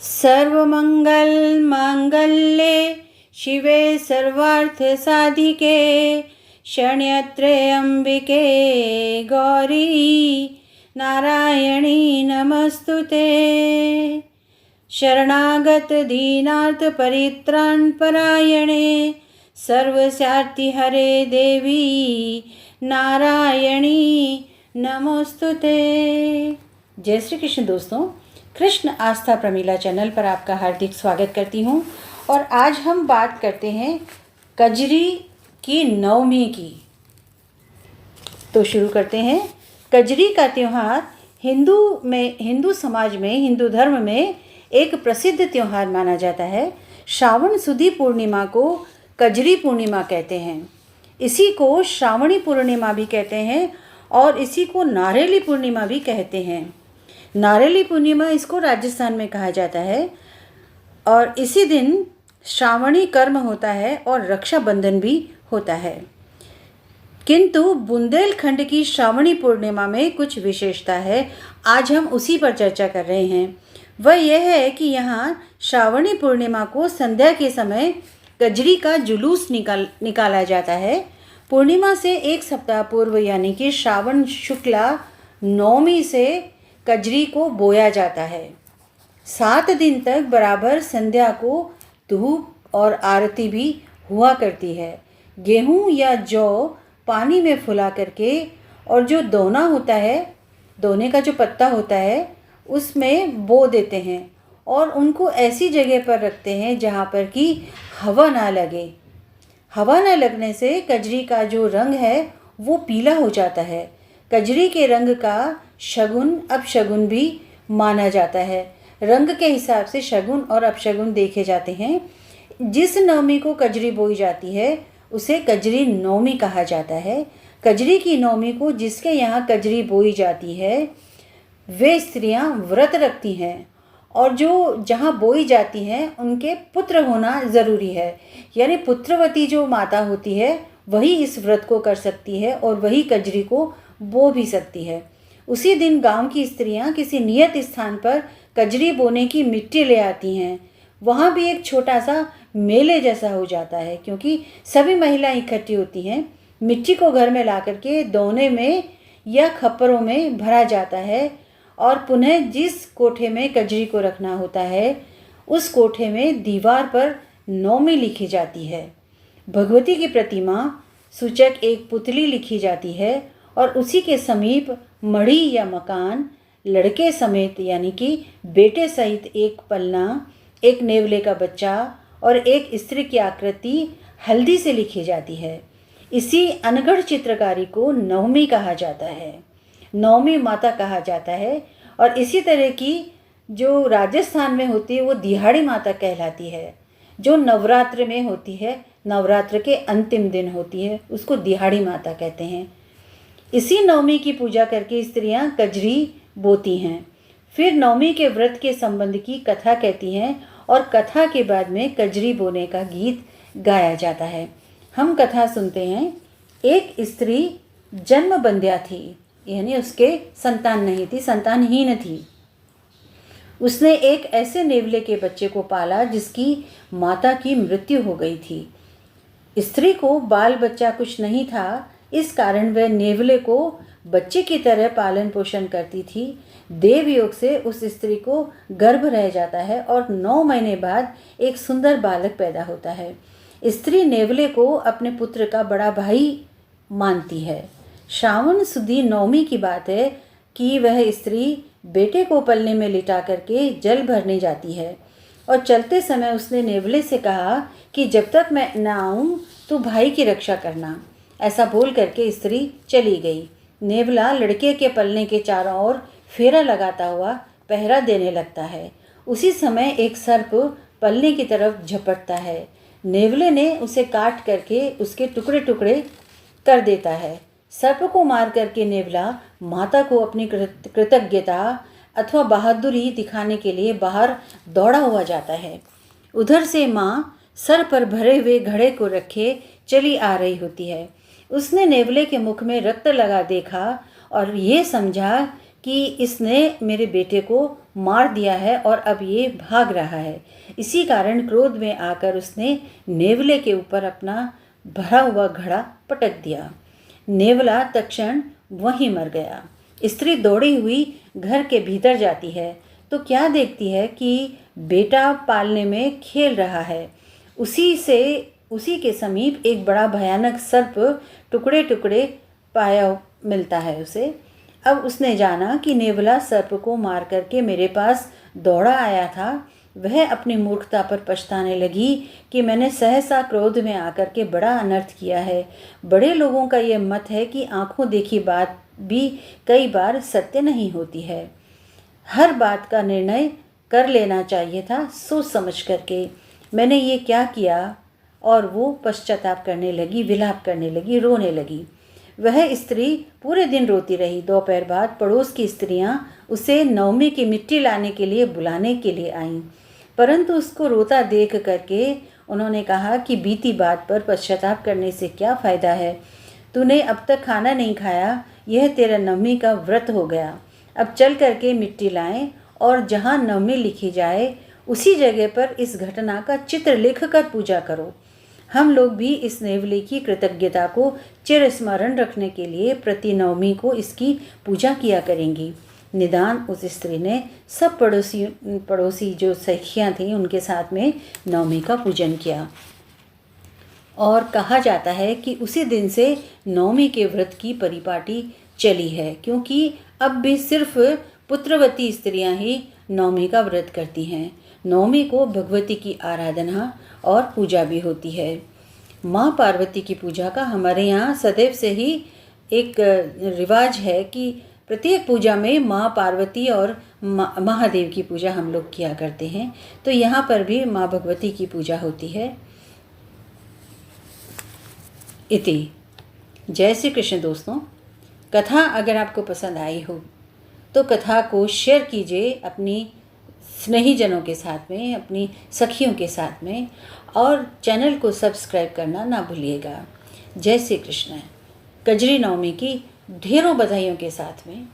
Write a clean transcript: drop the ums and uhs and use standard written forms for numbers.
सर्वमङ्गलमाङ्गल्ये शिवे सर्वार्थसाधिके शरण्यत्र्यम्बिके गौरी नारायणी नमस्तुते। शरणागत दीनार्थ परित्राणपरायणे सर्वस्यार्तिहरे देवी नारायणी नमस्तुते। जय श्री कृष्ण दोस्तों, कृष्ण आस्था प्रमीला चैनल पर आपका हार्दिक स्वागत करती हूँ। और आज हम बात करते हैं कजरी की नवमी की। तो शुरू करते हैं। कजरी का त्यौहार हिंदू समाज में, हिंदू धर्म में एक प्रसिद्ध त्यौहार माना जाता है। श्रावण सुदी पूर्णिमा को कजरी पूर्णिमा कहते हैं। इसी को श्रावणी पूर्णिमा भी कहते हैं और इसी को नारेली पूर्णिमा भी कहते हैं। नारेली पूर्णिमा इसको राजस्थान में कहा जाता है और इसी दिन श्रावणी कर्म होता है और रक्षाबंधन भी होता है। किंतु बुंदेलखंड की श्रावणी पूर्णिमा में कुछ विशेषता है। आज हम उसी पर चर्चा कर रहे हैं। वह यह है कि यहाँ श्रावणी पूर्णिमा को संध्या के समय कजरी का जुलूस निकाला जाता है। पूर्णिमा से एक सप्ताह पूर्व यानी कि श्रावण शुक्ला नवमी से कजरी को बोया जाता है। 7 दिन तक बराबर संध्या को धूप और आरती भी हुआ करती है। गेहूं या जौ पानी में फुला करके और जो दोना होता है, दोने का जो पत्ता होता है, उसमें बो देते हैं और उनको ऐसी जगह पर रखते हैं जहाँ पर कि हवा ना लगे। हवा ना लगने से कजरी का जो रंग है वो पीला हो जाता है। कजरी के रंग का शगुन अपशगुन भी माना जाता है। रंग के हिसाब से शगुन और अपशगुन देखे जाते हैं। जिस नवमी को कजरी बोई जाती है उसे कजरी नवमी कहा जाता है। कजरी की नवमी को जिसके यहाँ कजरी बोई जाती है वे स्त्रियाँ व्रत रखती हैं और जो जहाँ बोई जाती हैं उनके पुत्र होना ज़रूरी है। यानी पुत्रवती जो माता होती है वही इस व्रत को कर सकती है और वही कजरी को बो भी सकती है। उसी दिन गांव की स्त्रियां किसी नियत स्थान पर कजरी बोने की मिट्टी ले आती हैं। वहाँ भी एक छोटा सा मेले जैसा हो जाता है क्योंकि सभी महिलाएं इकट्ठी होती हैं। मिट्टी को घर में ला करके दोने में या खप्परों में भरा जाता है और पुनः जिस कोठे में कजरी को रखना होता है उस कोठे में दीवार पर नवमी लिखी जाती है। भगवती की प्रतिमा सूचक एक पुतली लिखी जाती है और उसी के समीप मढ़ी या मकान, लड़के समेत यानी कि बेटे सहित एक पलना, एक नेवले का बच्चा और एक स्त्री की आकृति हल्दी से लिखी जाती है। इसी अनगढ़ चित्रकारी को नवमी कहा जाता है, नवमी माता कहा जाता है। और इसी तरह की जो राजस्थान में होती है वो दिहाड़ी माता कहलाती है। जो नवरात्र में होती है, नवरात्र के अंतिम दिन होती है, उसको दिहाड़ी माता कहते हैं। इसी नवमी की पूजा करके स्त्रियां कजरी बोती हैं। फिर नवमी के व्रत के संबंध की कथा कहती हैं और कथा के बाद में कजरी बोने का गीत गाया जाता है। हम कथा सुनते हैं। एक स्त्री जन्म बंध्या थी, यानी उसके संतान नहीं थी, संतानहीन थी। उसने एक ऐसे नेवले के बच्चे को पाला जिसकी माता की मृत्यु हो गई थी। स्त्री को बाल बच्चा कुछ नहीं था, इस कारण वह नेवले को बच्चे की तरह पालन पोषण करती थी। देवयोग से उस स्त्री को गर्भ रह जाता है और 9 महीने बाद एक सुंदर बालक पैदा होता है। स्त्री नेवले को अपने पुत्र का बड़ा भाई मानती है। श्रावण सुदी नवमी की बात है कि वह स्त्री बेटे को पलने में लिटा करके जल भरने जाती है और चलते समय उसने नेवले से कहा कि जब तक मैं न आऊँ तो भाई की रक्षा करना। ऐसा बोल करके स्त्री चली गई। नेवला लड़के के पलने के चारों ओर फेरा लगाता हुआ पहरा देने लगता है। उसी समय एक सर्प पलने की तरफ झपटता है। नेवले ने उसे काट करके उसके टुकड़े टुकड़े कर देता है। सर्प को मार करके नेवला माता को अपनी कृतज्ञता अथवा बहादुरी दिखाने के लिए बाहर दौड़ा हुआ जाता है। उधर से माँ सर पर भरे हुए घड़े को रखे चली आ रही होती है। उसने नेवले के मुख में रक्त लगा देखा और ये समझा कि इसने मेरे बेटे को मार दिया है और अब ये भाग रहा है। इसी कारण क्रोध में आकर उसने नेवले के ऊपर अपना भरा हुआ घड़ा पटक दिया। नेवला तत्क्षण वहीं मर गया। स्त्री दौड़ी हुई घर के भीतर जाती है तो क्या देखती है कि बेटा पालने में खेल रहा है। उसी के समीप एक बड़ा भयानक सर्प टुकड़े टुकड़े पाया मिलता है उसे। अब उसने जाना कि नेवला सर्प को मार करके मेरे पास दौड़ा आया था। वह अपनी मूर्खता पर पछताने लगी कि मैंने सहसा क्रोध में आकर के बड़ा अनर्थ किया है। बड़े लोगों का यह मत है कि आंखों देखी बात भी कई बार सत्य नहीं होती है। हर बात का निर्णय कर लेना चाहिए था सोच समझ करके। मैंने ये क्या किया। और वो पश्चाताप करने लगी, विलाप करने लगी, रोने लगी। वह स्त्री पूरे दिन रोती रही। दोपहर बाद पड़ोस की स्त्रियां उसे नवमी की मिट्टी लाने के लिए बुलाने के लिए आईं, परंतु उसको रोता देख करके उन्होंने कहा कि बीती बात पर पश्चाताप करने से क्या फ़ायदा है। तूने अब तक खाना नहीं खाया, यह तेरा नवमी का व्रत हो गया। अब चल करके मिट्टी लाएं और जहाँ नवमी लिखी जाए उसी जगह पर इस घटना का चित्र लिख कर पूजा करो। हम लोग भी इस नेवले की कृतज्ञता को चिरस्मरण रखने के लिए प्रति नवमी को इसकी पूजा किया करेंगी। निदान उस स्त्री ने सब पड़ोसी जो सखियाँ थीं उनके साथ में नवमी का पूजन किया। और कहा जाता है कि उसी दिन से नवमी के व्रत की परिपाटी चली है, क्योंकि अब भी सिर्फ पुत्रवती स्त्रियां ही नवमी का व्रत करती हैं। नवमी को भगवती की आराधना और पूजा भी होती है। माँ पार्वती की पूजा का हमारे यहाँ सदैव से ही एक रिवाज है कि प्रत्येक पूजा में माँ पार्वती और महादेव की पूजा हम लोग किया करते हैं। तो यहाँ पर भी माँ भगवती की पूजा होती है। इति। जय श्री कृष्ण दोस्तों। कथा अगर आपको पसंद आई हो तो कथा को शेयर कीजिए अपनी स्नेहीजनों के साथ में, अपनी सखियों के साथ में, और चैनल को सब्सक्राइब करना ना भूलिएगा। जय श्री कृष्ण। कजरी नवमी की ढेरों बधाइयों के साथ में।